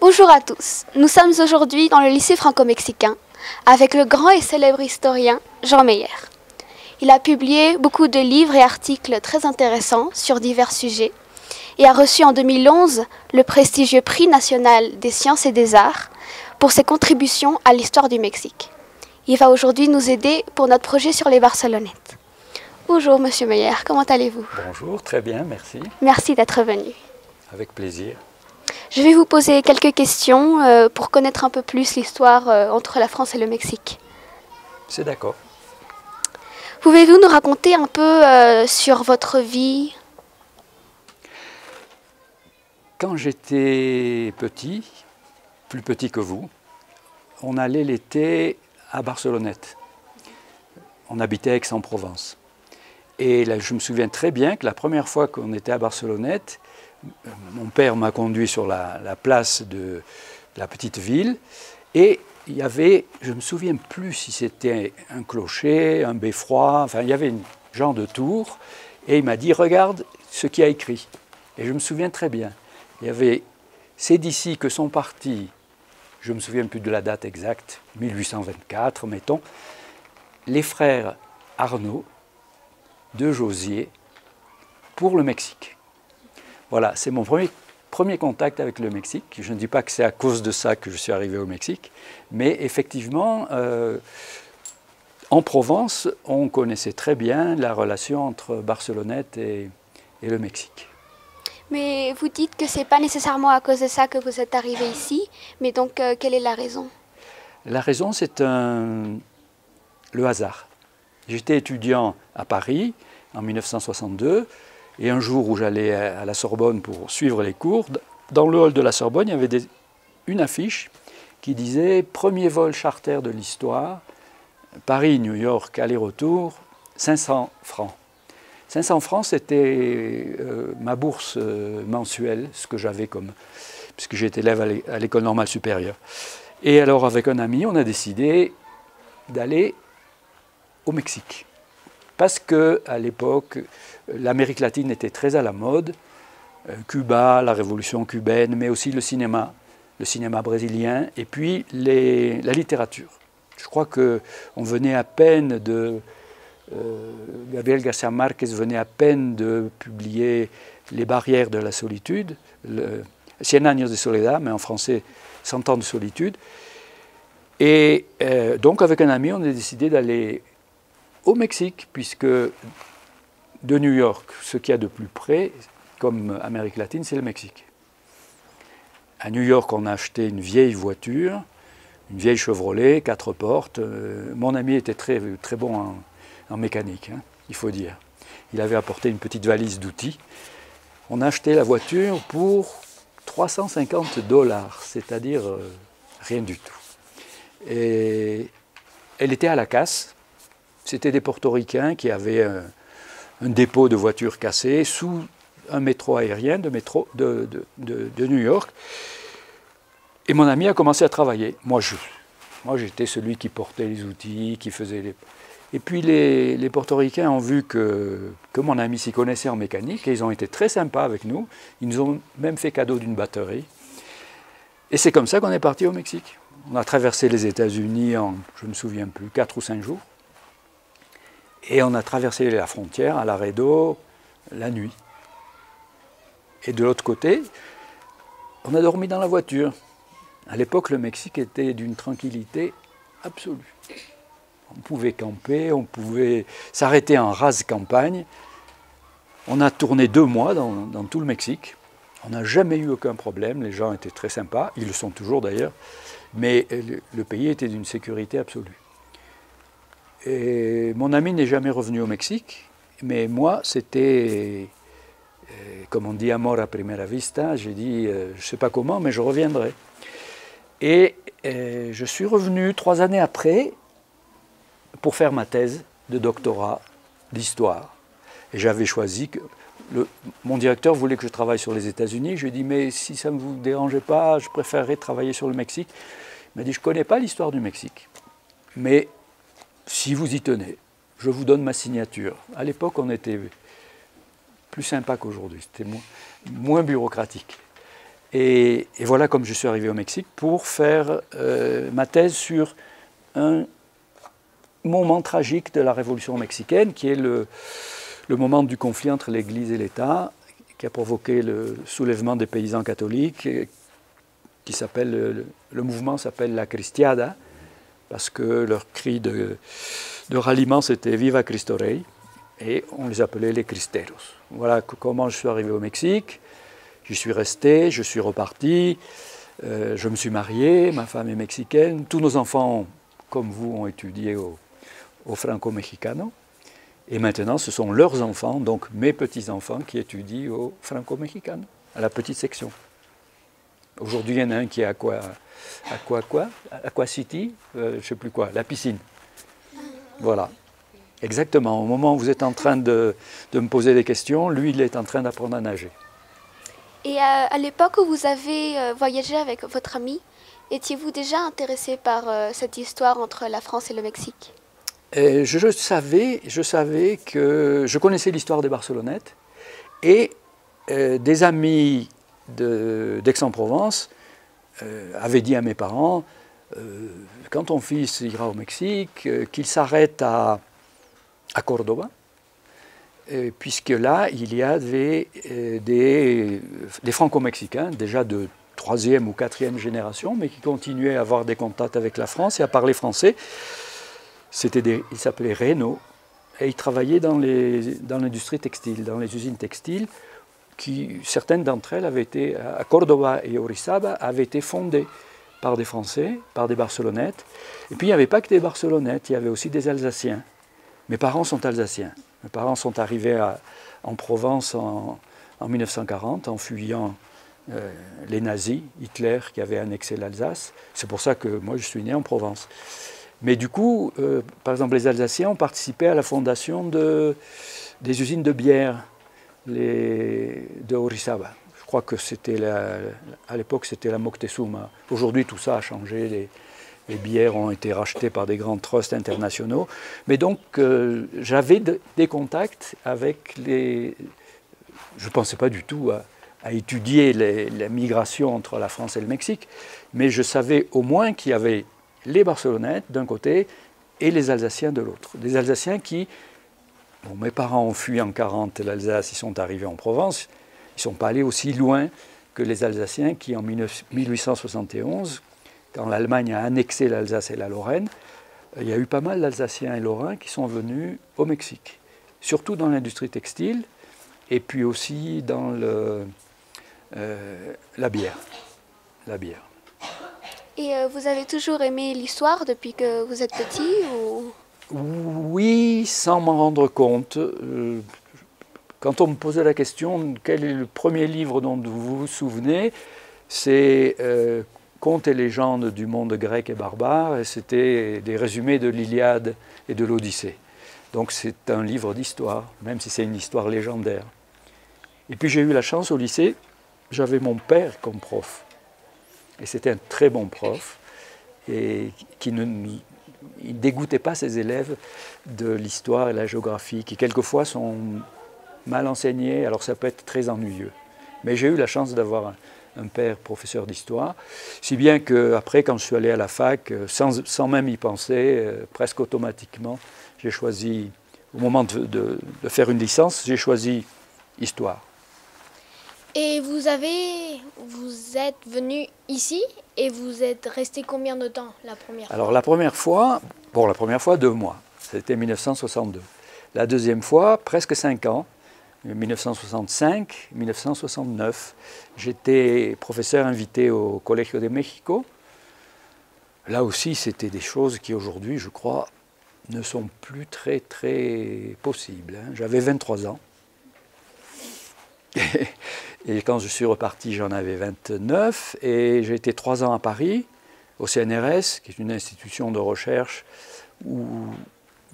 Bonjour à tous, nous sommes aujourd'hui dans le lycée franco-mexicain avec le grand et célèbre historien Jean Meyer. Il a publié beaucoup de livres et articles très intéressants sur divers sujets et a reçu en 2011 le prestigieux prix national des sciences et des arts pour ses contributions à l'histoire du Mexique. Il va aujourd'hui nous aider pour notre projet sur les Barcelonnettes. Bonjour Monsieur Meyer, comment allez-vous? Bonjour, très bien, merci. Merci d'être venu. Avec plaisir. Je vais vous poser quelques questions pour connaître un peu plus l'histoire entre la France et le Mexique. C'est d'accord. Pouvez-vous nous raconter un peu sur votre vie? Quand j'étais petit, plus petit que vous, on allait l'été à Barcelonnette. On habitait à Aix-en-Provence. Et là, je me souviens très bien que la première fois qu'on était à Barcelonnette, mon père m'a conduit sur la place de la petite ville et il y avait, je ne me souviens plus si c'était un clocher, un beffroi, enfin il y avait un genre de tour et il m'a dit « Regarde ce qu'il y a écrit ». Et je me souviens très bien. Il y avait « C'est d'ici que sont partis », je ne me souviens plus de la date exacte, 1824 mettons, les frères Arnaud de Josier pour le Mexique. Voilà, c'est mon premier contact avec le Mexique. Je ne dis pas que c'est à cause de ça que je suis arrivé au Mexique, mais effectivement, en Provence, on connaissait très bien la relation entre Barcelonnette et le Mexique. Mais vous dites que ce n'est pas nécessairement à cause de ça que vous êtes arrivé ici, mais donc quelle est la raison? La raison, c'est le hasard. J'étais étudiant à Paris en 1962, et un jour où j'allais à la Sorbonne pour suivre les cours, dans le hall de la Sorbonne, il y avait une affiche qui disait « Premier vol charter de l'histoire, Paris-New York, aller-retour, 500 francs ». 500 francs, c'était ma bourse mensuelle, ce que j'avais comme... puisque j'étais élève à l'école normale supérieure. Et alors, avec un ami, on a décidé d'aller au Mexique. Parce qu'à l'époque, l'Amérique latine était très à la mode, Cuba, la révolution cubaine, mais aussi le cinéma brésilien, et puis la littérature. Je crois qu'on venait à peine de... Gabriel García Márquez venait à peine de publier Les barrières de la solitude, Cien años de soledad, mais en français, 100 ans de solitude. Et donc, avec un ami, on a décidé d'aller au Mexique, puisque de New York, ce qu'il y a de plus près, comme Amérique latine, c'est le Mexique. À New York, on a acheté une vieille voiture, une vieille Chevrolet, 4 portes. Mon ami était très, très bon en mécanique, hein, il faut dire. Il avait apporté une petite valise d'outils. On a acheté la voiture pour 350 $, c'est-à-dire rien du tout. Et elle était à la casse. C'était des Portoricains qui avaient un dépôt de voitures cassées sous un métro aérien de New York. Et mon ami a commencé à travailler. Moi, j'étais celui qui portait les outils, qui faisait les... Et puis les Portoricains ont vu que mon ami s'y connaissait en mécanique et ils ont été très sympas avec nous. Ils nous ont même fait cadeau d'une batterie. Et c'est comme ça qu'on est parti au Mexique. On a traversé les États-Unis en, je ne me souviens plus, 4 ou 5 jours. Et on a traversé la frontière à Laredo la nuit. Et de l'autre côté, on a dormi dans la voiture. À l'époque, le Mexique était d'une tranquillité absolue. On pouvait camper, on pouvait s'arrêter en rase campagne. On a tourné 2 mois dans tout le Mexique. On n'a jamais eu aucun problème, les gens étaient très sympas, ils le sont toujours d'ailleurs, mais le pays était d'une sécurité absolue. Et mon ami n'est jamais revenu au Mexique, mais moi, c'était, comme on dit, amor a primera vista. J'ai dit, je ne sais pas comment, mais je reviendrai. Et je suis revenu 3 années après pour faire ma thèse de doctorat d'histoire. Et j'avais choisi que... mon directeur voulait que je travaille sur les États-Unis. Je lui ai dit, mais si ça ne vous dérangeait pas, je préférerais travailler sur le Mexique. Il m'a dit, je ne connais pas l'histoire du Mexique, mais si vous y tenez, je vous donne ma signature. À l'époque, on était plus sympa qu'aujourd'hui, c'était moins bureaucratique. Et voilà comme je suis arrivé au Mexique pour faire ma thèse sur un moment tragique de la révolution mexicaine, qui est le moment du conflit entre l'Église et l'État, qui a provoqué le soulèvement des paysans catholiques, qui s'appelle, le mouvement s'appelle la Cristiada, parce que leur cri de ralliement c'était Viva Cristo Rey, et on les appelait les Cristeros. Voilà comment je suis arrivé au Mexique. J'y suis resté, je suis reparti, je me suis marié, ma femme est mexicaine, tous nos enfants, comme vous, ont étudié au Franco-Mexicano, et maintenant ce sont leurs enfants, donc mes petits-enfants, qui étudient au Franco-Mexicano, à la petite section. Aujourd'hui, il y en a un qui est à Aqua City, je ne sais plus quoi, la piscine. Voilà. Exactement, au moment où vous êtes en train de me poser des questions, lui, il est en train d'apprendre à nager. Et à l'époque où vous avez voyagé avec votre ami, étiez-vous déjà intéressé par cette histoire entre la France et le Mexique? Je savais que je connaissais l'histoire des Barcelonettes et des amis d'Aix-en-Provence avaient dit à mes parents, quand ton fils ira au Mexique, qu'il s'arrête à Cordoba, puisque là, il y avait des franco-mexicains, déjà de 3e ou 4e génération, mais qui continuaient à avoir des contacts avec la France et à parler français. Ils s'appelaient Renault, et ils travaillaient dans l'industrie textile, dans les usines textiles, certaines d'entre elles avaient été, à Cordoba et Orizaba, avaient été fondées par des Français, par des Barcelonettes. Et puis il n'y avait pas que des Barcelonettes, il y avait aussi des Alsaciens. Mes parents sont alsaciens. Mes parents sont arrivés en Provence en 1940 en fuyant les nazis, Hitler qui avait annexé l'Alsace. C'est pour ça que moi je suis né en Provence. Mais du coup, par exemple, les Alsaciens ont participé à la fondation des usines de bière de Orizaba. Je crois que à l'époque c'était la Moctezuma. Aujourd'hui tout ça a changé. Les bières ont été rachetées par des grands trusts internationaux. Mais donc, j'avais des contacts avec les... Je ne pensais pas du tout à étudier la migration entre la France et le Mexique, mais je savais au moins qu'il y avait les Barcelonettes d'un côté et les Alsaciens de l'autre. Des Alsaciens qui... Bon, mes parents ont fui en 1940 l'Alsace, ils sont arrivés en Provence. Ils ne sont pas allés aussi loin que les Alsaciens qui, en 1871... quand l'Allemagne a annexé l'Alsace et la Lorraine, il y a eu pas mal d'Alsaciens et Lorrains qui sont venus au Mexique, surtout dans l'industrie textile et puis aussi dans la bière. Et vous avez toujours aimé l'histoire depuis que vous êtes petit ou... Oui, sans m'en rendre compte. Quand on me posait la question, quel est le premier livre dont vous vous souvenez, c'est... Contes et légendes du monde grec et barbare, et c'était des résumés de l'Iliade et de l'Odyssée. Donc c'est un livre d'histoire, même si c'est une histoire légendaire. Et puis j'ai eu la chance au lycée, j'avais mon père comme prof. Et c'était un très bon prof, et qui ne dégoûtait pas ses élèves de l'histoire et la géographie, qui quelquefois sont mal enseignés, alors ça peut être très ennuyeux. Mais j'ai eu la chance d'avoir un père professeur d'histoire, si bien qu'après, quand je suis allé à la fac, sans même y penser, presque automatiquement, j'ai choisi, au moment de faire une licence, j'ai choisi histoire. Et vous êtes venu ici et vous êtes resté combien de temps la première fois? Alors la première fois 2 mois, c'était 1962. La deuxième fois, presque 5 ans. 1965, 1969, j'étais professeur invité au Colegio de México. Là aussi, c'était des choses qui aujourd'hui, je crois, ne sont plus très, très possibles. J'avais 23 ans. Et quand je suis reparti, j'en avais 29. Et j'ai été 3 ans à Paris, au CNRS, qui est une institution de recherche où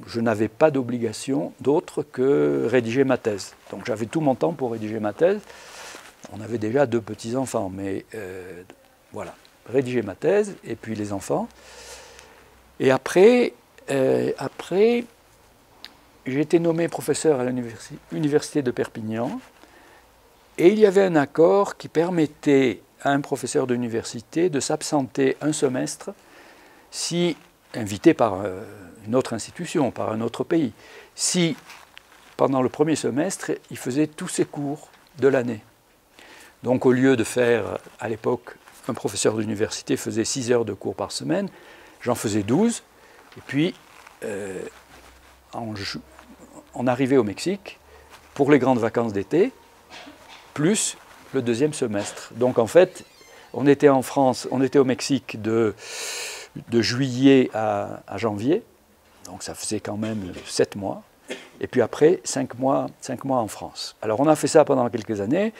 je n'avais pas d'obligation d'autre que rédiger ma thèse. Donc j'avais tout mon temps pour rédiger ma thèse. On avait déjà 2 petits-enfants, mais voilà, rédiger ma thèse, et puis les enfants. Et après j'ai été nommé professeur à l'université de Perpignan, et il y avait un accord qui permettait à un professeur d'université de s'absenter un semestre si invité par une autre institution, par un autre pays, si pendant le premier semestre, il faisait tous ses cours de l'année. Donc au lieu de faire, à l'époque, un professeur d'université faisait 6 heures de cours par semaine, j'en faisais 12, et puis on arrivait au Mexique pour les grandes vacances d'été, plus le deuxième semestre. Donc en fait, on était en France, on était au Mexique de juillet à janvier, donc ça faisait quand même 7 mois, et puis après 5 mois en France. Alors on a fait ça pendant quelques années,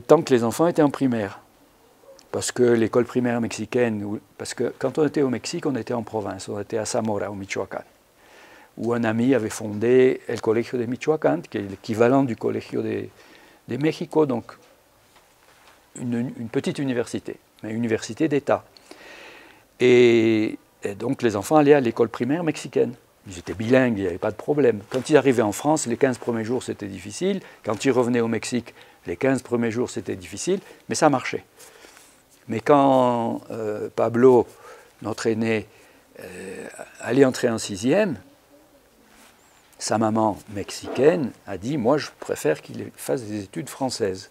tant que les enfants étaient en primaire. Parce que l'école primaire mexicaine, parce que quand on était au Mexique, on était en province, on était à Zamora, au Michoacán, où un ami avait fondé le Colegio de Michoacán, qui est l'équivalent du Colegio de México, donc une petite université, mais une université d'État. Et donc les enfants allaient à l'école primaire mexicaine. Ils étaient bilingues, il n'y avait pas de problème. Quand ils arrivaient en France, les 15 premiers jours, c'était difficile. Quand ils revenaient au Mexique, les 15 premiers jours, c'était difficile, mais ça marchait. Mais quand Pablo, notre aîné, allait entrer en 6e, sa maman mexicaine a dit « Moi, je préfère qu'il fasse des études françaises.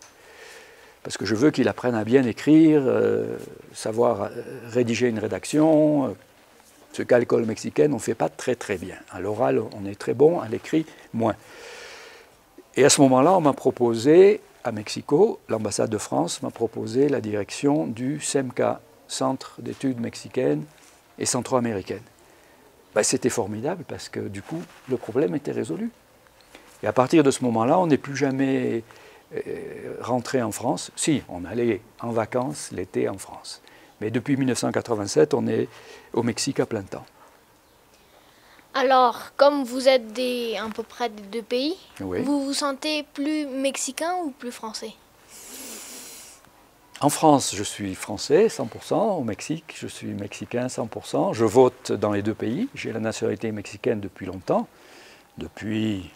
Parce que je veux qu'il apprenne à bien écrire, savoir rédiger une rédaction. Ce qu'à l'école mexicaine, on ne fait pas très très bien. À l'oral, on est très bon, à l'écrit, moins. » Et à ce moment-là, on m'a proposé, à Mexico, l'ambassade de France m'a proposé la direction du CEMCA, Centre d'études mexicaines et centro-américaines. Ben, c'était formidable parce que du coup, le problème était résolu. Et à partir de ce moment-là, on n'est plus jamais rentré en France. Si, on allait en vacances l'été en France. Mais depuis 1987, on est au Mexique à plein temps. Alors, comme vous êtes à peu près des deux pays, oui. Vous vous sentez plus mexicain ou plus français? En France, je suis français 100%. Au Mexique, je suis mexicain 100%. Je vote dans les deux pays. J'ai la nationalité mexicaine depuis longtemps, depuis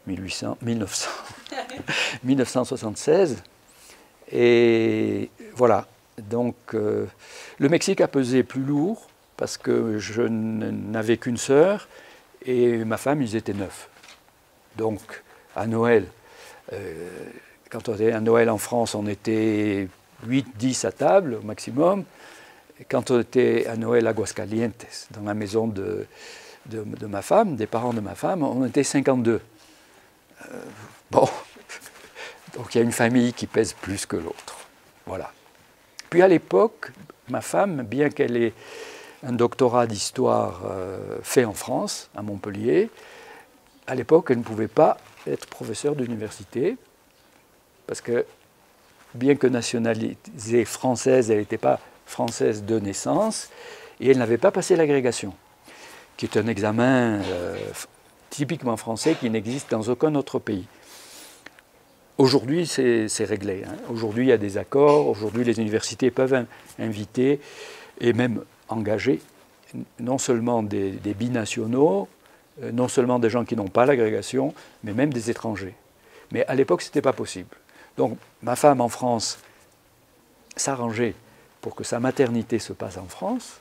1976. Et voilà. Donc, le Mexique a pesé plus lourd parce que je n'avais qu'une sœur et ma femme, ils étaient 9. Donc, à Noël, quand on était à Noël en France, on était 8-10 à table au maximum. Et quand on était à Noël à Aguascalientes, dans la maison de ma femme, des parents de ma femme, on était 52. Bon, donc il y a une famille qui pèse plus que l'autre. Voilà. Puis à l'époque, ma femme, bien qu'elle ait un doctorat d'histoire fait en France, à Montpellier, à l'époque, elle ne pouvait pas être professeure d'université, parce que, bien que nationalisée française, elle n'était pas française de naissance, et elle n'avait pas passé l'agrégation, qui est un examen typiquement français qui n'existe dans aucun autre pays. Aujourd'hui, c'est réglé. Hein. Aujourd'hui, il y a des accords. Aujourd'hui, les universités peuvent inviter et même engager non seulement des binationaux, non seulement des gens qui n'ont pas l'agrégation, mais même des étrangers. Mais à l'époque, ce n'était pas possible. Donc, ma femme en France s'arrangeait pour que sa maternité se passe en France.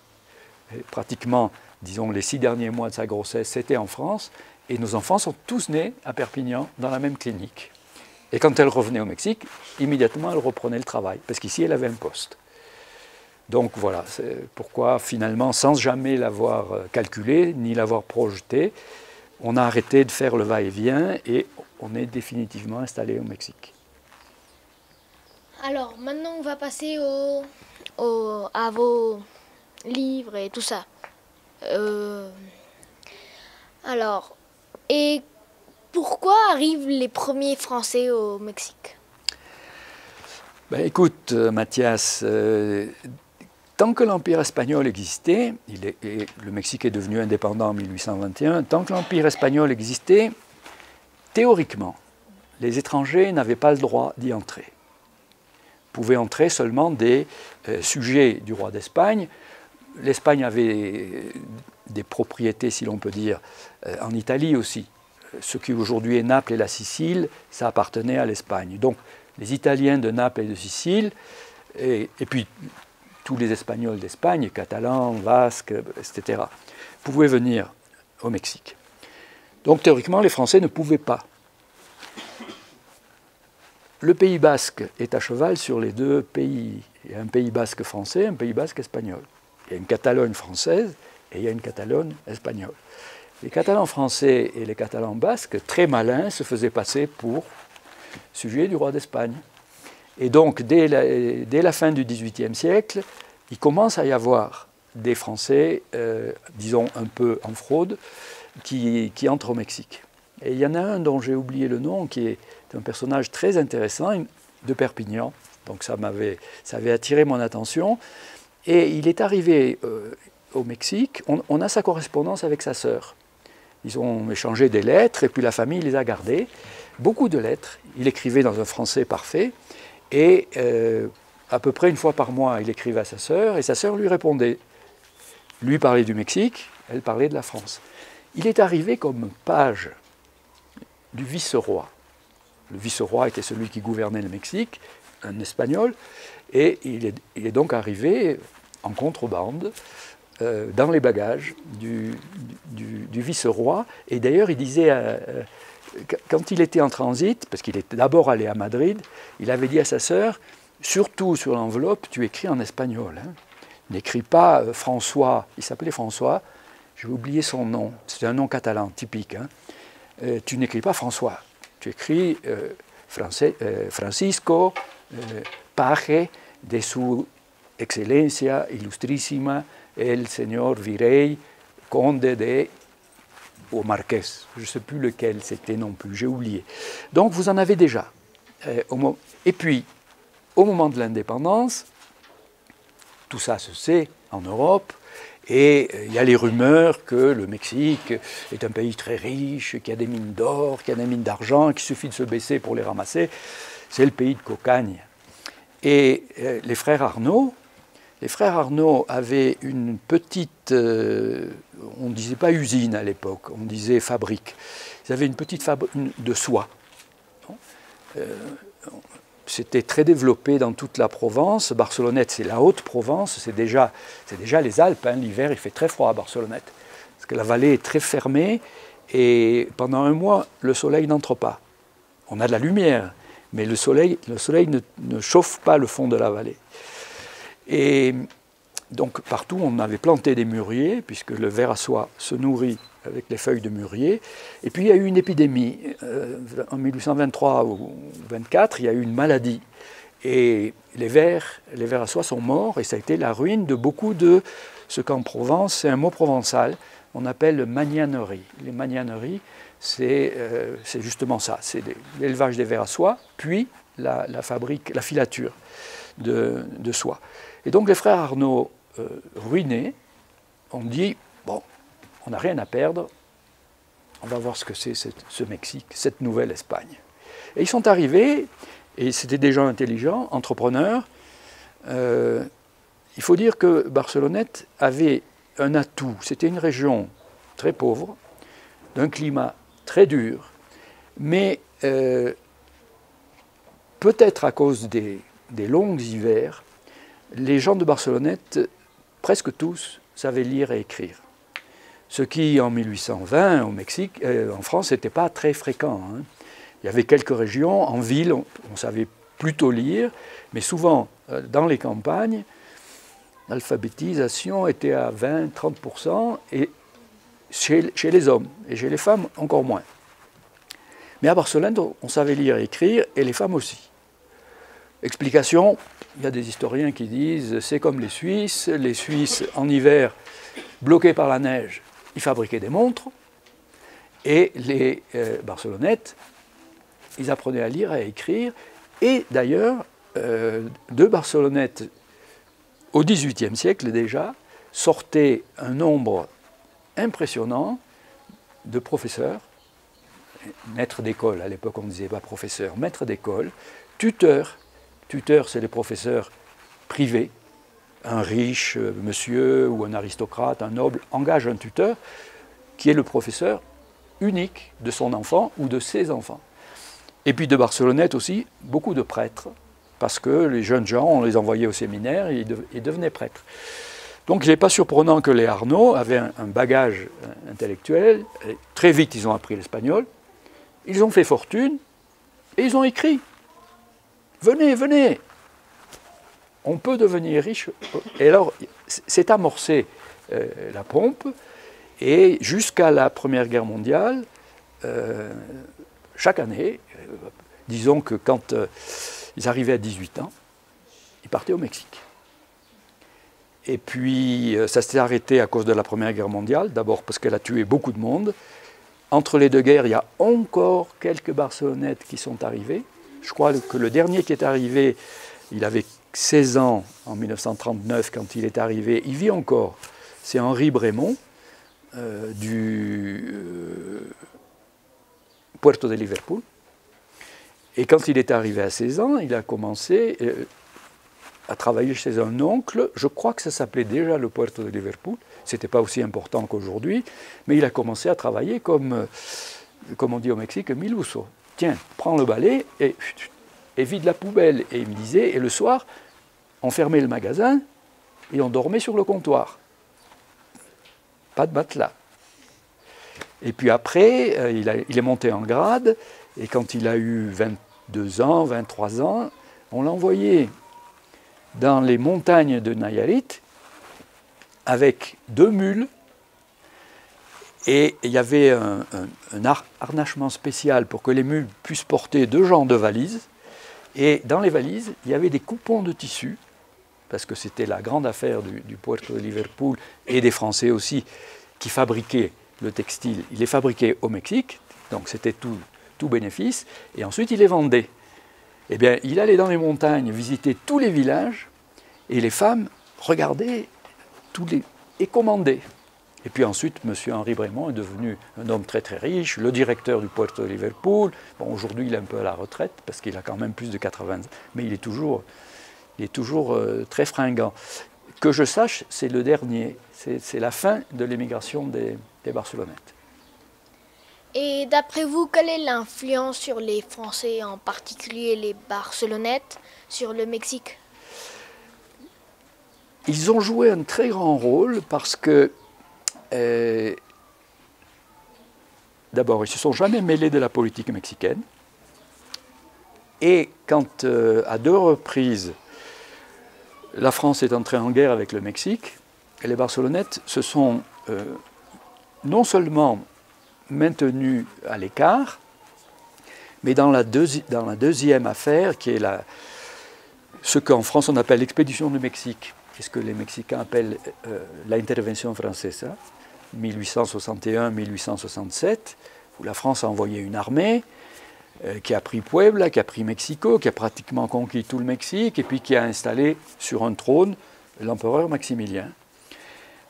Et pratiquement, disons, les 6 derniers mois de sa grossesse, c'était en France. Et nos enfants sont tous nés à Perpignan, dans la même clinique. Et quand elle revenait au Mexique, immédiatement, elle reprenait le travail, parce qu'ici, elle avait un poste. Donc voilà, c'est pourquoi finalement, sans jamais l'avoir calculé, ni l'avoir projeté, on a arrêté de faire le va-et-vient et on est définitivement installé au Mexique. Alors, maintenant, on va passer à vos livres et tout ça. Alors, et pourquoi arrivent les premiers Français au Mexique? Ben, écoute, Mathias, tant que l'Empire espagnol existait, et le Mexique est devenu indépendant en 1821, tant que l'Empire espagnol existait, théoriquement, les étrangers n'avaient pas le droit d'y entrer. Pouvaient entrer seulement des sujets du roi d'Espagne. L'Espagne avait des propriétés, si l'on peut dire, en Italie aussi. Ce qui aujourd'hui est Naples et la Sicile, ça appartenait à l'Espagne. Donc les Italiens de Naples et de Sicile, et puis tous les Espagnols d'Espagne, Catalans, Basques, etc., pouvaient venir au Mexique. Donc théoriquement, les Français ne pouvaient pas. Le Pays basque est à cheval sur les deux pays. Il y a un Pays basque français, un Pays basque espagnol. Il y a une Catalogne française et il y a une Catalogne espagnole. Les Catalans français et les Catalans basques, très malins, se faisaient passer pour sujets du roi d'Espagne. Et donc, dès la fin du XVIIIe siècle, il commence à y avoir des Français, disons un peu en fraude, qui entrent au Mexique. Et il y en a un dont j'ai oublié le nom, qui est un personnage très intéressant, de Perpignan. Donc ça avait attiré mon attention. Et il est arrivé au Mexique, on a sa correspondance avec sa sœur. Ils ont échangé des lettres, et puis la famille les a gardées. Beaucoup de lettres. Il écrivait dans un français parfait. Et à peu près une fois par mois, il écrivait à sa sœur, et sa sœur lui répondait. Lui parlait du Mexique, elle parlait de la France. Il est arrivé comme page du vice-roi. Le vice-roi était celui qui gouvernait le Mexique, un Espagnol, et il est donc arrivé en contrebande dans les bagages du vice-roi. Et d'ailleurs, il disait, quand il était en transit, parce qu'il était d'abord allé à Madrid, il avait dit à sa sœur, surtout sur l'enveloppe, tu écris en espagnol. Hein. N'écris pas François, il s'appelait François, j'ai oublié son nom, c'est un nom catalan typique. Hein. Tu n'écris pas François, tu écris Francisco, Paje de su excelencia ilustrísima, el señor Virrey, conde de au Marqués. Je ne sais plus lequel c'était non plus, j'ai oublié. Donc vous en avez déjà. Et puis, au moment de l'indépendance, tout ça se sait en Europe, et il y a les rumeurs que le Mexique est un pays très riche, qu'il y a des mines d'or, qu'il y a des mines d'argent, qu'il suffit de se baisser pour les ramasser. C'est le pays de cocagne. Et les frères Arnault avaient une petite, on ne disait pas usine à l'époque, on disait fabrique. Ils avaient une petite fabrique de soie. C'était très développé dans toute la Provence. Barcelonnette, c'est la Haute-Provence, c'est déjà les Alpes. Hein. L'hiver, il fait très froid à Barcelonnette, parce que la vallée est très fermée, et pendant un mois, le soleil n'entre pas. On a de la lumière, mais le soleil ne chauffe pas le fond de la vallée. Et donc, partout, on avait planté des mûriers, puisque le ver à soie se nourrit avec les feuilles de mûrier. Et puis il y a eu une épidémie. En 1823 ou 1824, il y a eu une maladie. Et les vers à soie sont morts, et ça a été la ruine de beaucoup de ce qu'en Provence, c'est un mot provençal, on appelle magnanerie. Les magnaneries, c'est justement ça, c'est l'élevage des vers à soie, puis la filature de soie. Et donc les frères Arnault, ruinés, ont dit, bon, on n'a rien à perdre, on va voir ce que c'est ce Mexique, cette nouvelle Espagne. Et ils sont arrivés, et c'était des gens intelligents, entrepreneurs. Il faut dire que Barcelonnette avait un atout, c'était une région très pauvre, d'un climat très dur, mais peut-être à cause des longs hivers, les gens de Barcelonnette, presque tous, savaient lire et écrire. Ce qui, en 1820, au Mexique, en France, n'était pas très fréquent. Hein. Il y avait quelques régions, en ville, on savait plutôt lire, mais souvent, dans les campagnes, l'alphabétisation était à 20-30%, et chez les hommes, et chez les femmes, encore moins. Mais à Barcelone, on savait lire et écrire, et les femmes aussi. Explication, il y a des historiens qui disent, c'est comme les Suisses, en hiver, bloqués par la neige, ils fabriquaient des montres, et les Barcelonnettes, ils apprenaient à lire et à écrire, et d'ailleurs, de Barcelonnette, au XVIIIe siècle déjà, sortait un nombre impressionnant de professeurs, maîtres d'école, à l'époque on ne disait pas professeurs, maîtres d'école, tuteurs. Tuteurs, c'est les professeurs privés. Un riche monsieur ou un aristocrate, un noble, engage un tuteur qui est le professeur unique de son enfant ou de ses enfants. Et puis de Barcelonnette aussi, beaucoup de prêtres, parce que les jeunes gens, on les envoyait au séminaire et ils devenaient prêtres. Donc il n'est pas surprenant que les Arnaud avaient un bagage intellectuel. Et très vite, ils ont appris l'espagnol. Ils ont fait fortune et ils ont écrit. Venez, venez, on peut devenir riche. Et alors, c'est amorcé la pompe. Et jusqu'à la Première Guerre mondiale, chaque année, disons que quand ils arrivaient à 18 ans, ils partaient au Mexique. Et puis, ça s'est arrêté à cause de la Première Guerre mondiale, d'abord parce qu'elle a tué beaucoup de monde. Entre les deux guerres, il y a encore quelques Barcelonnettes qui sont arrivés. Je crois que le dernier qui est arrivé, il avait 16 ans en 1939 quand il est arrivé. Il vit encore. C'est Henri Brémond du Puerto de Liverpool. Et quand il est arrivé à 16 ans, il a commencé à travailler chez un oncle. Je crois que ça s'appelait déjà le Puerto de Liverpool. Ce n'était pas aussi important qu'aujourd'hui. Mais il a commencé à travailler comme on dit au Mexique, miluso. Tiens, prends le balai et vide la poubelle. Et il me disait, et le soir, on fermait le magasin et on dormait sur le comptoir. Pas de matelas. Et puis après, il est monté en grade, et quand il a eu 22 ans, 23 ans, on l'a envoyé dans les montagnes de Nayarit avec 2 mules, et il y avait un harnachement spécial pour que les mules puissent porter 2 genres de valises, et dans les valises, il y avait des coupons de tissu, parce que c'était la grande affaire du Puerto de Liverpool et des Français aussi, qui fabriquaient le textile. Il les fabriquait au Mexique, donc c'était tout bénéfice, et ensuite il les vendait. Eh bien, il allait dans les montagnes visiter tous les villages, et les femmes regardaient et commandaient. Et puis ensuite, M. Henri Brémond est devenu un homme très très riche, le directeur du Puerto de Liverpool. Bon, aujourd'hui, il est un peu à la retraite, parce qu'il a quand même plus de 80 ans, mais il est toujours très fringant. Que je sache, c'est le dernier, c'est la fin de l'émigration des Barcelonnettes. Et d'après vous, quelle est l'influence sur les Français, en particulier les Barcelonnettes, sur le Mexique? Ils ont joué un très grand rôle parce que, d'abord, ils ne se sont jamais mêlés de la politique mexicaine. Et quand, à 2 reprises, la France est entrée en guerre avec le Mexique, et les Barcelonnettes se sont non seulement maintenus à l'écart, mais dans la deuxième affaire, qui est ce qu'en France on appelle l'expédition du Mexique, et ce que les Mexicains appellent la intervention française, 1861-1867, où la France a envoyé une armée qui a pris Puebla, qui a pris Mexico, qui a pratiquement conquis tout le Mexique, et puis qui a installé sur un trône l'empereur Maximilien.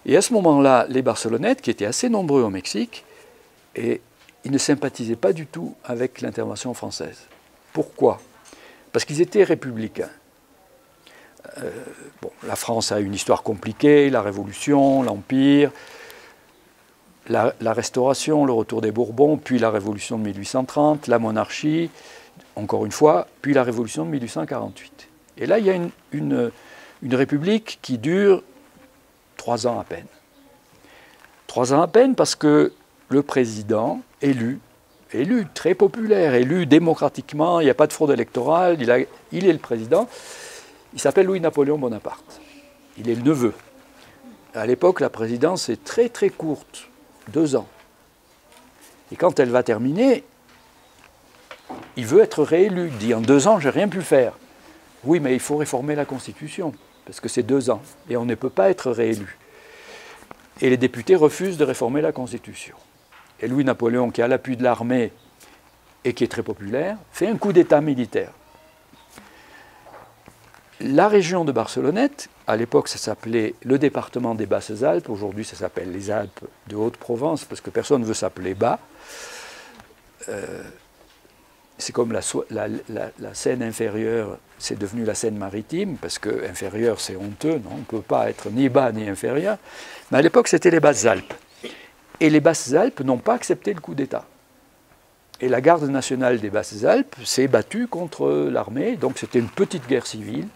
Et à ce moment-là, les Barcelonnettes, qui étaient assez nombreux au Mexique, ils ne sympathisaient pas du tout avec l'intervention française. Pourquoi? Parce qu'ils étaient républicains. La France a une histoire compliquée, la Révolution, l'Empire, la Restauration, le retour des Bourbons, puis la Révolution de 1830, la monarchie, encore une fois, puis la Révolution de 1848. Et là, il y a une république qui dure 3 ans à peine. 3 ans à peine parce que le président élu, très populaire, élu démocratiquement, il n'y a pas de fraude électorale, il est le président, il s'appelle Louis-Napoléon Bonaparte. Il est le neveu. À l'époque, la présidence est très très courte, 2 ans. Et quand elle va terminer, il veut être réélu. Il dit, en 2 ans, je n'ai rien pu faire. Oui, mais il faut réformer la Constitution, parce que c'est 2 ans, et on ne peut pas être réélu. Et les députés refusent de réformer la Constitution. Et Louis-Napoléon, qui a l'appui de l'armée et qui est très populaire, fait un coup d'État militaire. La région de Barcelonnette, à l'époque ça s'appelait le département des Basses-Alpes, aujourd'hui ça s'appelle les Alpes de Haute-Provence, parce que personne ne veut s'appeler Bas. C'est comme la Seine inférieure, c'est devenu la Seine maritime, parce que inférieure c'est honteux, non, on ne peut pas être ni bas ni inférieur. Mais à l'époque c'était les Basses-Alpes. Et les Basses-Alpes n'ont pas accepté le coup d'État. Et la garde nationale des Basses-Alpes s'est battue contre l'armée, donc c'était une petite guerre civile.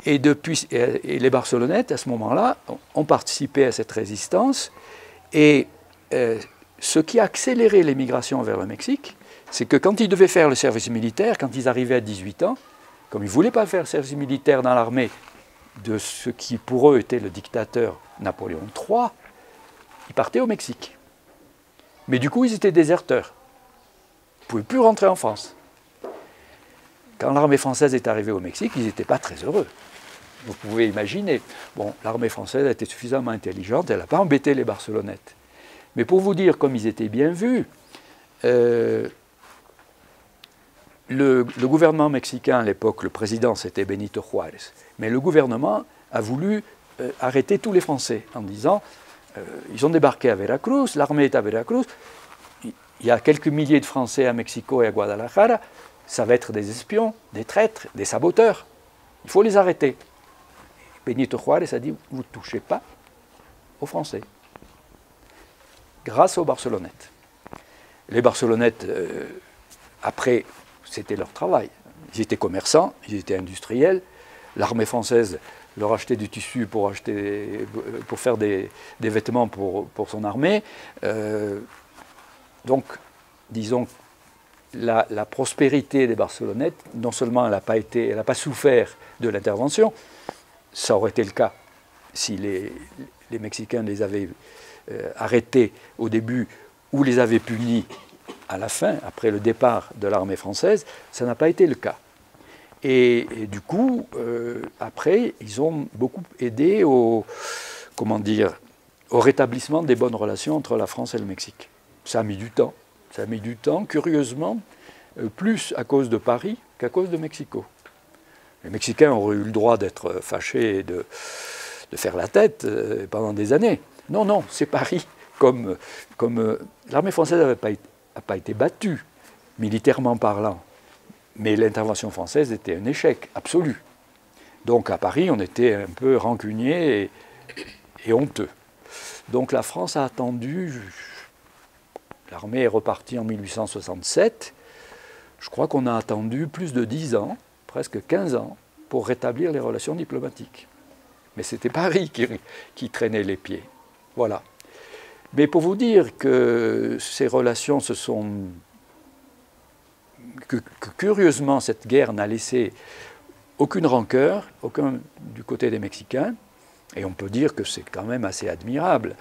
Et les Barcelonettes, à ce moment-là, ont participé à cette résistance. Et ce qui a accéléré l'émigration vers le Mexique, c'est que quand ils devaient faire le service militaire, quand ils arrivaient à 18 ans, comme ils ne voulaient pas faire le service militaire dans l'armée de ce qui pour eux était le dictateur Napoléon III, ils partaient au Mexique. Mais du coup, ils étaient déserteurs. Ils ne pouvaient plus rentrer en France. Quand l'armée française est arrivée au Mexique, ils n'étaient pas très heureux. Vous pouvez imaginer. Bon, l'armée française a été suffisamment intelligente, elle n'a pas embêté les Barcelonettes. Mais pour vous dire comme ils étaient bien vus, le gouvernement mexicain à l'époque, le président c'était Benito Juárez, mais le gouvernement a voulu arrêter tous les Français en disant ils ont débarqué à Veracruz, l'armée est à Veracruz, il y a quelques milliers de Français à Mexico et à Guadalajara, ça va être des espions, des traîtres, des saboteurs, il faut les arrêter. Benito Juárez a dit vous ne touchez pas aux Français, grâce aux Barcelonettes. Les Barcelonettes, après, c'était leur travail. Ils étaient commerçants, ils étaient industriels. L'armée française leur achetait du tissu pour faire des vêtements pour son armée. Donc, disons, la prospérité des Barcelonettes, non seulement elle n'a pas souffert de l'intervention, ça aurait été le cas si les Mexicains les avaient arrêtés au début ou les avaient punis à la fin, après le départ de l'armée française, ça n'a pas été le cas. Et du coup, après, ils ont beaucoup aidé au rétablissement des bonnes relations entre la France et le Mexique. Ça a mis du temps. Ça a mis du temps, curieusement, plus à cause de Paris qu'à cause de Mexico. Les Mexicains auraient eu le droit d'être fâchés et de faire la tête pendant des années. Non, non, c'est Paris. Comme l'armée française n'a pas été battue, militairement parlant, mais l'intervention française était un échec absolu. Donc à Paris, on était un peu rancunier et honteux. Donc la France a attendu, l'armée est repartie en 1867, je crois qu'on a attendu plus de 10 ans, presque 15 ans, pour rétablir les relations diplomatiques. Mais c'était Paris qui traînait les pieds. Voilà. Mais pour vous dire que ces relations se sont... que curieusement, cette guerre n'a laissé aucune rancœur, aucun du côté des Mexicains, et on peut dire que c'est quand même assez admirable.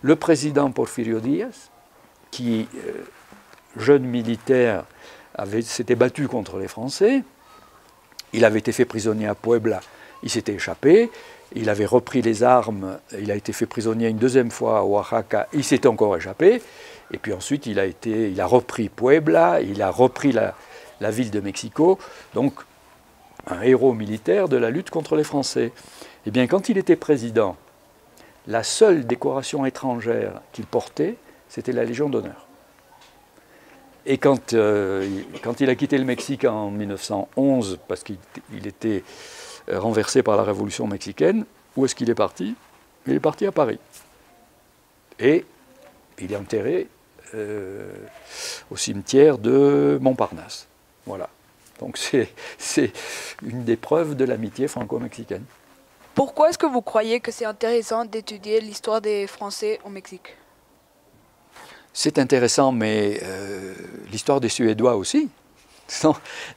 Le président Porfirio Díaz, qui, jeune militaire, s'était battu contre les Français, il avait été fait prisonnier à Puebla, il s'était échappé, il avait repris les armes, il a été fait prisonnier une deuxième fois à Oaxaca, il s'était encore échappé, et puis ensuite il a repris Puebla, il a repris la ville de Mexico, donc un héros militaire de la lutte contre les Français. Eh bien, quand il était président, la seule décoration étrangère qu'il portait, c'était la Légion d'honneur. Et quand il a quitté le Mexique en 1911, parce qu'il était renversé par la Révolution mexicaine, où est-ce qu'il est parti? Il est parti à Paris. Et il est enterré au cimetière de Montparnasse. Voilà. Donc c'est une des preuves de l'amitié franco-mexicaine. Pourquoi est-ce que vous croyez que c'est intéressant d'étudier l'histoire des Français au Mexique? C'est intéressant, mais l'histoire des Suédois aussi.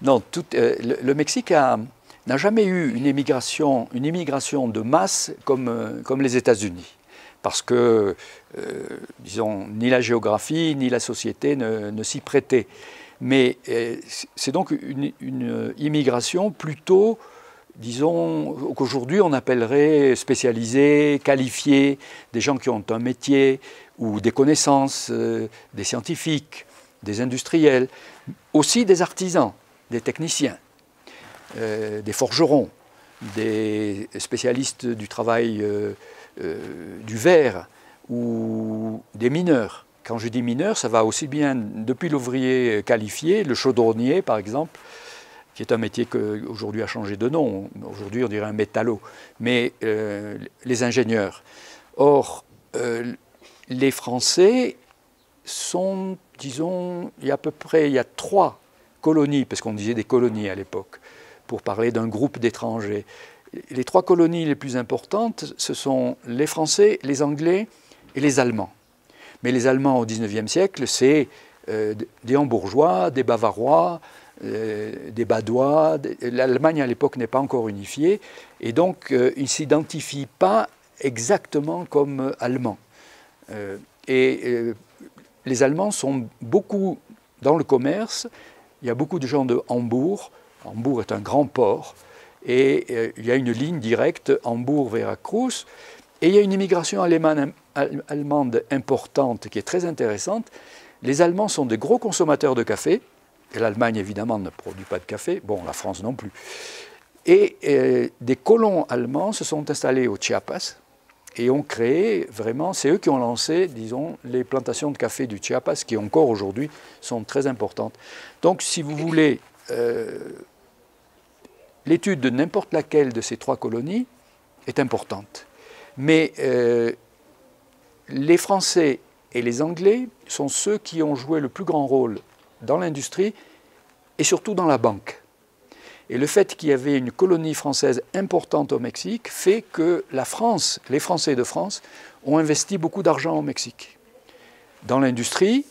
Non, le Mexique n'a jamais eu une immigration de masse comme les États-Unis. Parce que, disons, ni la géographie, ni la société ne s'y prêtaient. Mais c'est donc une immigration plutôt, disons, qu'aujourd'hui on appellerait spécialisée, qualifiée, des gens qui ont un métier ou des connaissances, des scientifiques, des industriels, aussi des artisans, des techniciens, des forgerons, des spécialistes du travail du verre ou des mineurs. Quand je dis mineur, ça va aussi bien depuis l'ouvrier qualifié, le chaudronnier par exemple, qui est un métier qui aujourd'hui a changé de nom. Aujourd'hui on dirait un métallo, mais les ingénieurs. Or, les Français sont disons, il y a 3 colonies, parce qu'on disait des colonies à l'époque, pour parler d'un groupe d'étrangers. Les 3 colonies les plus importantes, ce sont les Français, les Anglais et les Allemands. Mais les Allemands au XIXe siècle, c'est des Hambourgeois, des Bavarois, des Badois. L'Allemagne à l'époque n'est pas encore unifiée, et donc ils ne s'identifient pas exactement comme Allemands. Les Allemands sont beaucoup dans le commerce. Il y a beaucoup de gens de Hambourg. Hambourg est un grand port. Et il y a une ligne directe Hambourg-Veracruz. Et il y a une immigration allemande importante qui est très intéressante. Les Allemands sont des gros consommateurs de café. Et l'Allemagne, évidemment, ne produit pas de café. Bon, la France non plus. Et des colons allemands se sont installés au Chiapas et ont créé, vraiment, c'est eux qui ont lancé, disons, les plantations de café du Chiapas, qui encore aujourd'hui sont très importantes. Donc, si vous voulez, l'étude de n'importe laquelle de ces 3 colonies est importante. Mais les Français et les Anglais sont ceux qui ont joué le plus grand rôle dans l'industrie et surtout dans la banque. Et le fait qu'il y avait une colonie française importante au Mexique fait que la France, les Français de France, ont investi beaucoup d'argent au Mexique. Dans l'industrie,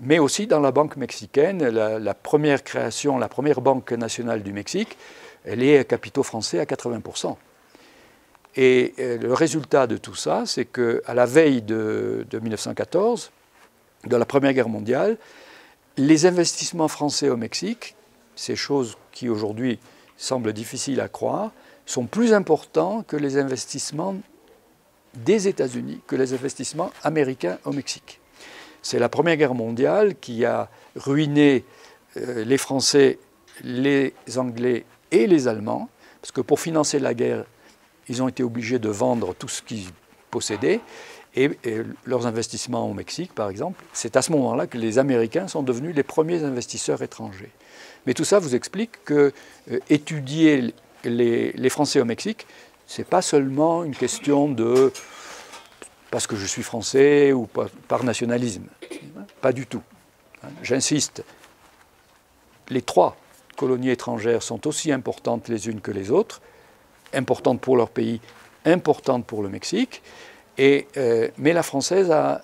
mais aussi dans la banque mexicaine. La première création, la première banque nationale du Mexique, elle est à capitaux français à 80%. Et le résultat de tout ça, c'est qu'à la veille de 1914, de la Première Guerre mondiale, les investissements français au Mexique, ces choses qui aujourd'hui semblent difficiles à croire, sont plus importants que les investissements des États-Unis, que les investissements américains au Mexique. C'est la Première Guerre mondiale qui a ruiné les Français, les Anglais et les Allemands, parce que pour financer la guerre, ils ont été obligés de vendre tout ce qu'ils possédaient, et leurs investissements au Mexique, par exemple, c'est à ce moment-là que les Américains sont devenus les premiers investisseurs étrangers. Mais tout ça vous explique que étudier les Français au Mexique, ce n'est pas seulement une question de parce que je suis français ou par nationalisme. Pas du tout. J'insiste, les 3 colonies étrangères sont aussi importantes les unes que les autres, importantes pour leur pays, importantes pour le Mexique, mais la française a,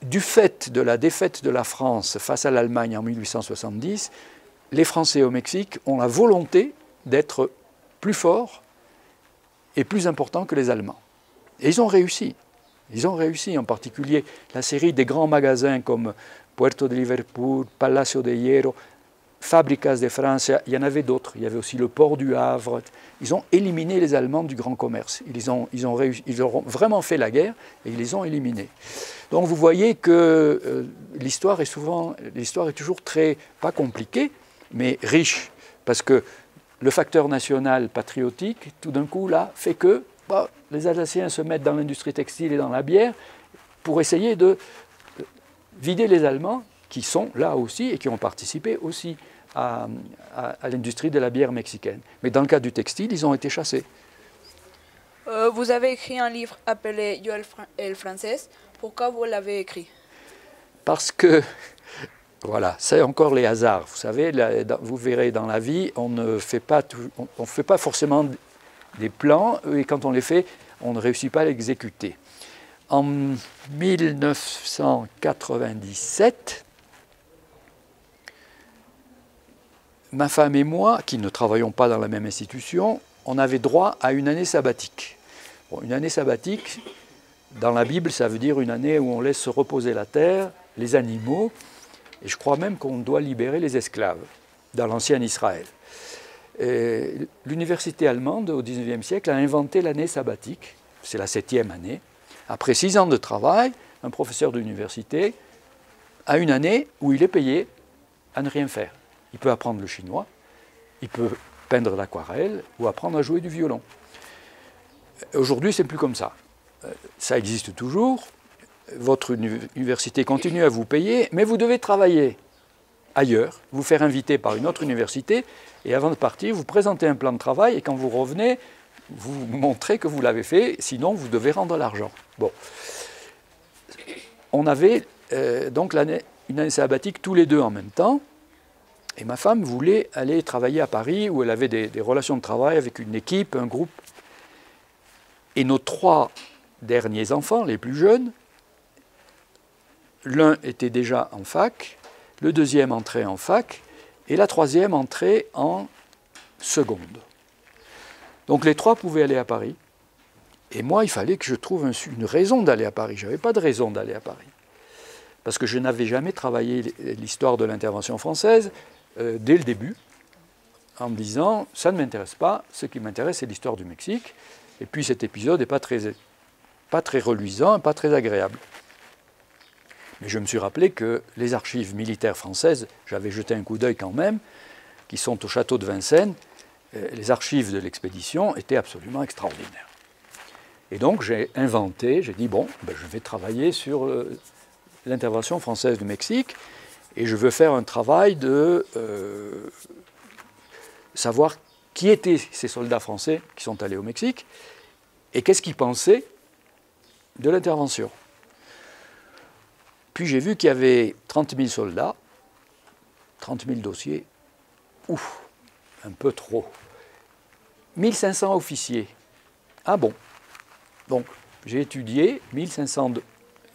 du fait de la défaite de la France face à l'Allemagne en 1870, les Français au Mexique ont la volonté d'être plus forts et plus importants que les Allemands. Et ils ont réussi. Ils ont réussi, en particulier la série des grands magasins comme Puerto de Liverpool, Palacio de Hierro, Fábricas de Francia, il y en avait d'autres. Il y avait aussi le port du Havre. Ils ont éliminé les Allemands du grand commerce. Ils ont vraiment fait la guerre et ils les ont éliminés. Donc vous voyez que l'histoire est toujours très, pas compliquée, mais riche. Parce que le facteur national patriotique, tout d'un coup, là, fait que les Alsaciens se mettent dans l'industrie textile et dans la bière pour essayer de vider les Allemands qui sont là aussi et qui ont participé aussi à l'industrie de la bière mexicaine. Mais dans le cas du textile, ils ont été chassés. Vous avez écrit un livre appelé Yo el francés. Pourquoi vous l'avez écrit? Parce que, voilà, c'est encore les hasards. Vous savez, vous verrez dans la vie, on ne fait pas, on fait pas forcément des plans, et quand on les fait, on ne réussit pas à l'exécuter. En 1997, ma femme et moi, qui ne travaillons pas dans la même institution, on avait droit à une année sabbatique. Bon, une année sabbatique, dans la Bible, ça veut dire une année où on laisse se reposer la terre, les animaux, et je crois même qu'on doit libérer les esclaves dans l'ancien Israël. L'université allemande, au XIXe siècle, a inventé l'année sabbatique, c'est la 7e année. Après 6 ans de travail, un professeur d'université a une année où il est payé à ne rien faire. Il peut apprendre le chinois, il peut peindre l'aquarelle ou apprendre à jouer du violon. Aujourd'hui, c'est plus comme ça. Ça existe toujours. Votre université continue à vous payer, mais vous devez travailler ailleurs, vous faire inviter par une autre université, et avant de partir, vous présentez un plan de travail, et quand vous revenez, vous montrez que vous l'avez fait, sinon vous devez rendre l'argent. Bon. On avait donc une année sabbatique tous les deux en même temps. Et ma femme voulait aller travailler à Paris où elle avait des relations de travail avec une équipe, un groupe. Et nos 3 derniers enfants, les plus jeunes, l'un était déjà en fac, le deuxième entrait en fac et la troisième entrait en seconde. Donc les 3 pouvaient aller à Paris. Et moi, il fallait que je trouve une raison d'aller à Paris. Je n'avais pas de raison d'aller à Paris. Parce que je n'avais jamais travaillé l'histoire de l'intervention française dès le début, en me disant, ça ne m'intéresse pas, ce qui m'intéresse, c'est l'histoire du Mexique. Et puis cet épisode n'est pas très reluisant, pas très agréable. Mais je me suis rappelé que les archives militaires françaises, j'avais jeté un coup d'œil quand même, qui sont au château de Vincennes, les archives de l'expédition étaient absolument extraordinaires. Et donc j'ai dit, bon, je vais travailler sur l'intervention française du Mexique, et je veux faire un travail de savoir qui étaient ces soldats français qui sont allés au Mexique, et qu'est-ce qu'ils pensaient de l'intervention. Puis j'ai vu qu'il y avait 30 000 soldats, 30 000 dossiers, ouf, un peu trop. 1500 officiers. Ah bon. Donc j'ai étudié 1500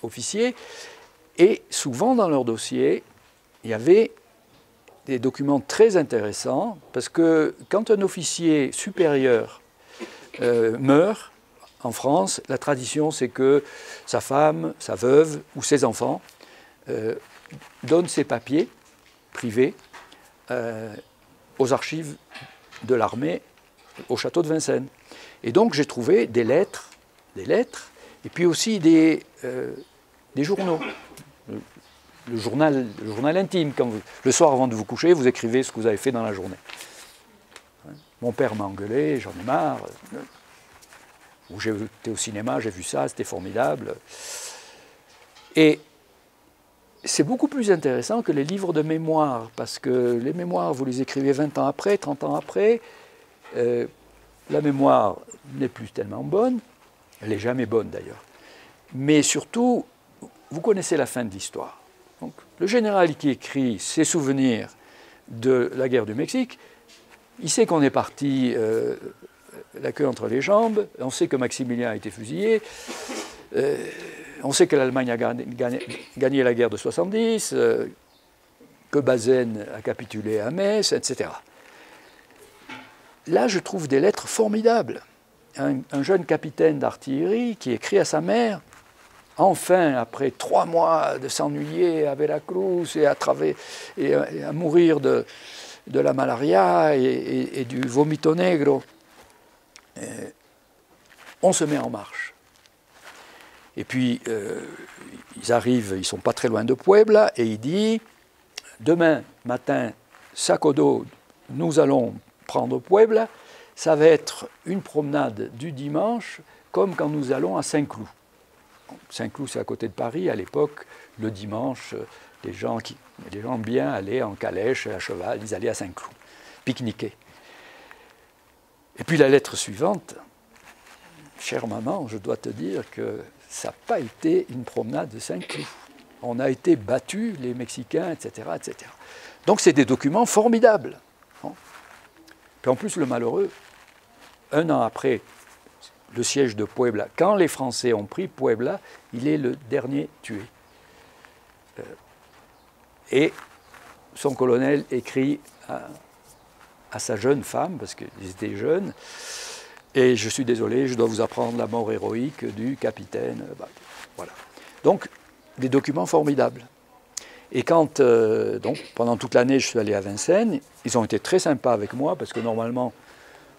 officiers, et souvent dans leurs dossiers, il y avait des documents très intéressants, parce que quand un officier supérieur meurt en France, la tradition c'est que sa femme, sa veuve ou ses enfants donnent ses papiers privés aux archives de l'armée au château de Vincennes. Et donc j'ai trouvé des lettres, et puis aussi des journaux. Le journal intime. Le soir, avant de vous coucher, vous écrivez ce que vous avez fait dans la journée. Mon père m'a engueulé, j'en ai marre. Ou j'étais au cinéma, j'ai vu ça, c'était formidable. Et c'est beaucoup plus intéressant que les livres de mémoire, parce que les mémoires, vous les écrivez 20 ans après, 30 ans après. La mémoire n'est plus tellement bonne. Elle n'est jamais bonne, d'ailleurs. Mais surtout, vous connaissez la fin de l'histoire. Donc, le général qui écrit ses souvenirs de la guerre du Mexique, il sait qu'on est parti la queue entre les jambes, on sait que Maximilien a été fusillé, on sait que l'Allemagne a gagné la guerre de 70, que Bazaine a capitulé à Metz, etc. Là, je trouve des lettres formidables. Un jeune capitaine d'artillerie qui écrit à sa mère, enfin, après 3 mois de s'ennuyer à Veracruz et à mourir de la malaria et du vomito negro, on se met en marche. Et puis, ils arrivent, ils ne sont pas très loin de Puebla, et il dit, demain matin, sac au dos, nous allons prendre Puebla, ça va être une promenade du dimanche, comme quand nous allons à Saint-Cloud. Saint-Cloud, c'est à côté de Paris. À l'époque, le dimanche, les gens bien allaient en calèche, à cheval, ils allaient à Saint-Cloud, pique-niquer. Et puis la lettre suivante, chère maman, je dois te dire que ça n'a pas été une promenade de Saint-Cloud. On a été battus, les Mexicains, etc., etc. Donc c'est des documents formidables. Puis en plus, le malheureux, 1 an après le siège de Puebla, quand les Français ont pris Puebla, il est le dernier tué. Et son colonel écrit à sa jeune femme, parce qu'ils étaient jeunes, et je suis désolé, je dois vous apprendre la mort héroïque du capitaine. Voilà. Donc, des documents formidables. Et quand, donc, pendant toute l'année, je suis allé à Vincennes, ils ont été très sympas avec moi, parce que normalement,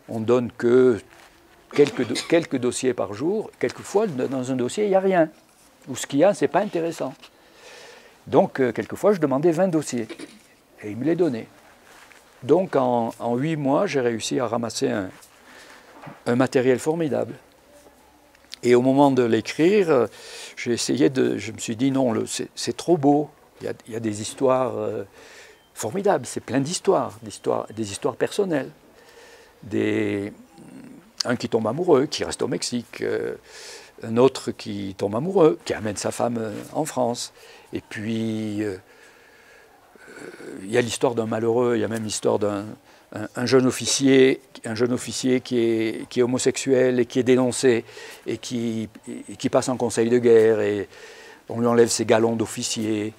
on ne donne que quelques dossiers par jour. Quelquefois, dans un dossier, il n'y a rien. Ou ce qu'il y a, ce n'est pas intéressant. Donc, quelquefois, je demandais 20 dossiers. Et ils me les donnaient. Donc, en 8 mois, j'ai réussi à ramasser un matériel formidable. Et au moment de l'écrire, je me suis dit, non, c'est trop beau. Il y a des histoires formidables. C'est plein d'histoires, des histoires personnelles. Un qui tombe amoureux, qui reste au Mexique, un autre qui tombe amoureux, qui amène sa femme en France. Et puis, il y a l'histoire d'un malheureux, il y a même l'histoire d'un jeune officier qui est homosexuel et qui est dénoncé et qui passe en conseil de guerre et on lui enlève ses galons d'officier.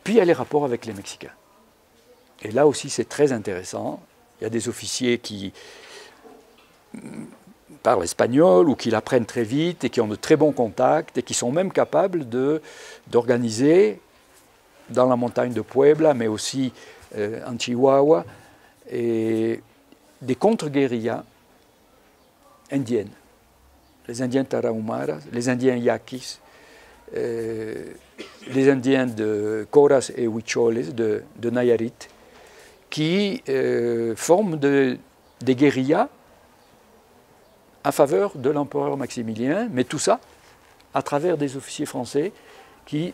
Puis il y a les rapports avec les Mexicains. Et là aussi c'est très intéressant. Il y a des officiers qui parlent espagnol ou qui l'apprennent très vite et qui ont de très bons contacts et qui sont même capables d'organiser dans la montagne de Puebla, mais aussi en Chihuahua, et des contre-guérillas indiennes. Les Indiens Tarahumaras, les Indiens Yaquis, les Indiens de Coras et Huicholes de Nayarit, qui forment des guérillas en faveur de l'empereur Maximilien, mais tout ça à travers des officiers français qui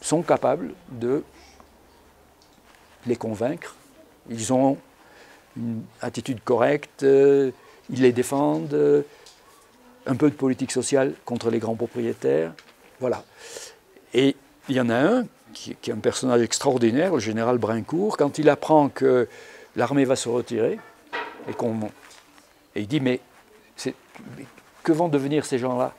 sont capables de les convaincre. Ils ont une attitude correcte, ils les défendent, un peu de politique sociale contre les grands propriétaires, voilà. Et il y en a un qui est un personnage extraordinaire, le général Brincourt, quand il apprend que l'armée va se retirer, et il dit, mais que vont devenir ces gens-là?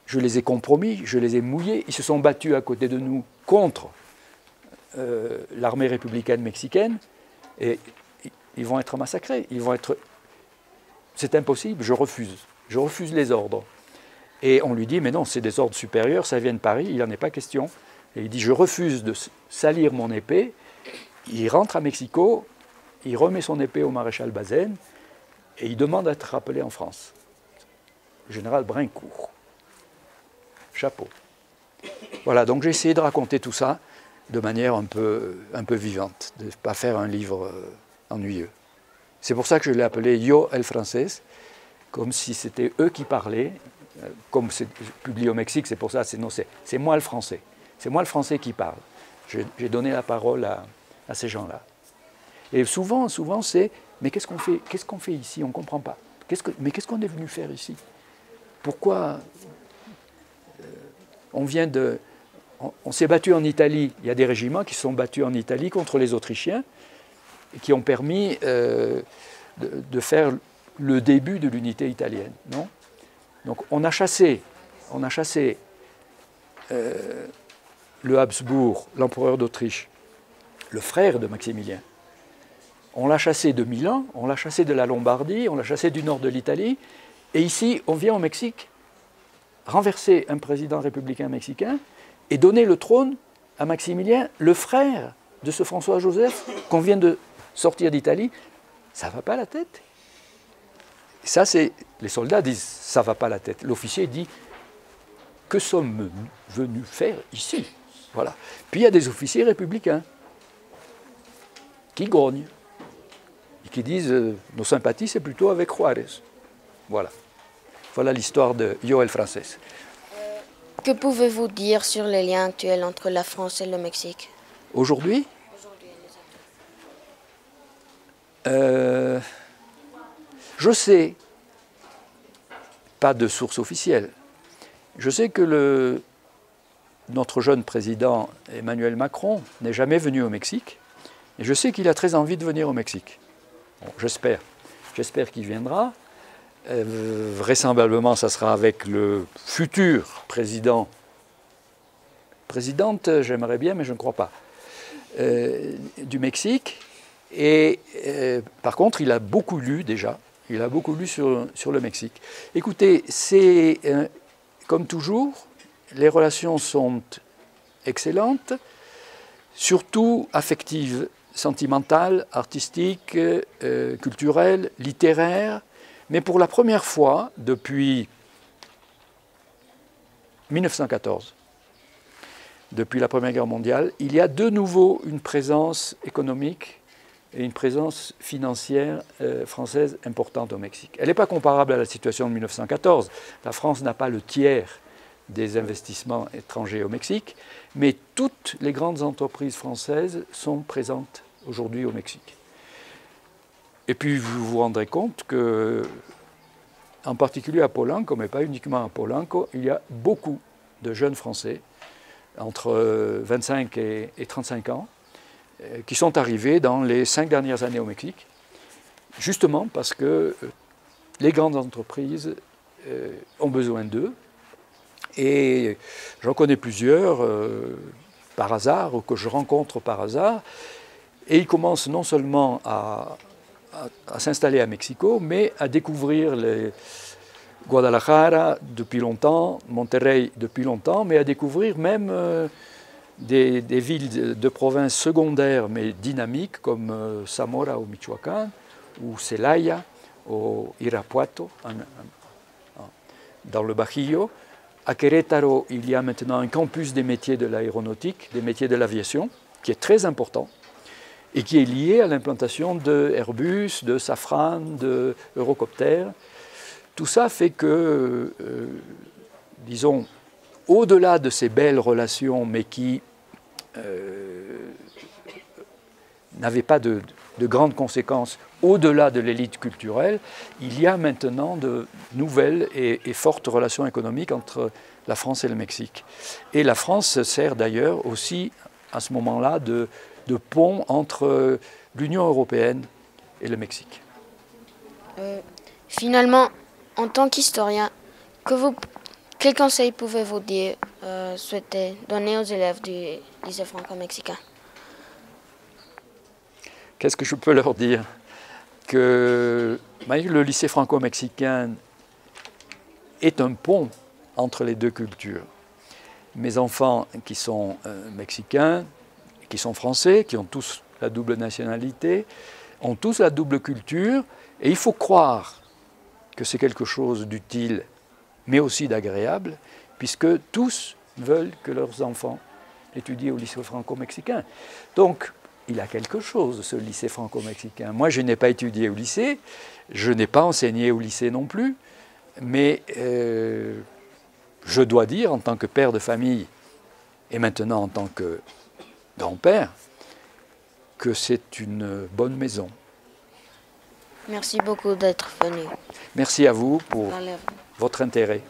Je les ai compromis, je les ai mouillés, ils se sont battus à côté de nous contre l'armée républicaine mexicaine, et ils vont être massacrés, c'est impossible, je refuse les ordres. Et on lui dit, mais non, c'est des ordres supérieurs, ça vient de Paris, il n'en est pas question. Et il dit, je refuse de salir mon épée. Il rentre à Mexico, il remet son épée au maréchal Bazaine, et il demande à être rappelé en France. Le général Brincourt. Chapeau. Voilà, donc j'ai essayé de raconter tout ça de manière un peu vivante, de ne pas faire un livre ennuyeux. C'est pour ça que je l'ai appelé Yo el Francés, comme si c'était eux qui parlaient. Comme c'est publié au Mexique, c'est pour ça, c'est moi le français. C'est moi le français qui parle. J'ai donné la parole à ces gens-là. Et souvent c'est, mais qu'est-ce qu'on fait ici? On ne comprend pas. Mais qu'est-ce qu'on est venu faire ici? Pourquoi on s'est battu en Italie, il y a des régiments qui se sont battus en Italie contre les Autrichiens et qui ont permis de faire le début de l'unité italienne, non? Donc on a chassé le Habsbourg, l'empereur d'Autriche, le frère de Maximilien. On l'a chassé de Milan, on l'a chassé de la Lombardie, on l'a chassé du nord de l'Italie, et ici on vient au Mexique renverser un président républicain mexicain et donner le trône à Maximilien, le frère de ce François-Joseph qu'on vient de sortir d'Italie. Ça ne va pas la tête. Ça, les soldats disent, ça ne va pas la tête. L'officier dit, que sommes-nous venus faire ici? Voilà. Puis il y a des officiers républicains qui grognent et qui disent, nos sympathies, c'est plutôt avec Juárez. Voilà. Voilà l'histoire de Yo el Francés. Que pouvez-vous dire sur les liens actuels entre la France et le Mexique? Aujourd'hui, je sais, pas de source officielle, je sais que notre jeune président Emmanuel Macron n'est jamais venu au Mexique, et je sais qu'il a très envie de venir au Mexique. Bon, j'espère qu'il viendra. Vraisemblablement, ça sera avec le futur présidente, j'aimerais bien, mais je ne crois pas, du Mexique. Et par contre, il a beaucoup lu déjà, il a beaucoup lu sur le Mexique. Écoutez, c'est comme toujours, les relations sont excellentes, surtout affectives, sentimentales, artistiques, culturelles, littéraires. Mais pour la première fois, depuis 1914, depuis la Première Guerre mondiale, il y a de nouveau une présence économique et une présence financière française importante au Mexique. Elle n'est pas comparable à la situation de 1914. La France n'a pas le tiers des investissements étrangers au Mexique, mais toutes les grandes entreprises françaises sont présentes aujourd'hui au Mexique. Et puis vous vous rendrez compte que en particulier à Polanco, mais pas uniquement à Polanco, il y a beaucoup de jeunes Français, entre 25 et 35 ans, qui sont arrivés dans les 5 dernières années au Mexique, justement parce que les grandes entreprises ont besoin d'eux. Et j'en connais plusieurs par hasard, ou que je rencontre par hasard, et ils commencent non seulement à s'installer à Mexico, mais à découvrir Guadalajara depuis longtemps, Monterrey depuis longtemps, mais à découvrir même des villes de province secondaires mais dynamiques comme Zamora au Michoacán ou Celaya au Irapuato dans le Bajío. À Querétaro, il y a maintenant un campus des métiers de l'aéronautique, des métiers de l'aviation, qui est très important et qui est lié à l'implantation de Airbus, de Safran, de Eurocopter. Tout ça fait que, disons, au-delà de ces belles relations, mais qui n'avaient pas de grandes conséquences au-delà de l'élite culturelle, il y a maintenant de nouvelles et fortes relations économiques entre la France et le Mexique. Et la France sert d'ailleurs aussi, à ce moment-là, de pont entre l'Union européenne et le Mexique. Finalement, en tant qu'historien, quels conseils pouvez-vous souhaiter donner aux élèves du lycée franco-mexicain? Qu'est-ce que je peux leur dire? Que le lycée franco-mexicain est un pont entre les deux cultures. Mes enfants qui sont mexicains, qui sont français, qui ont tous la double nationalité, ont tous la double culture, et il faut croire que c'est quelque chose d'utile, mais aussi d'agréable, puisque tous veulent que leurs enfants étudient au lycée franco-mexicain. Donc, il a quelque chose, ce lycée franco-mexicain. Moi, je n'ai pas étudié au lycée, je n'ai pas enseigné au lycée non plus, mais je dois dire, en tant que père de famille, et maintenant en tant que grand-père, que c'est une bonne maison. Merci beaucoup d'être venu. Merci à vous pour votre intérêt.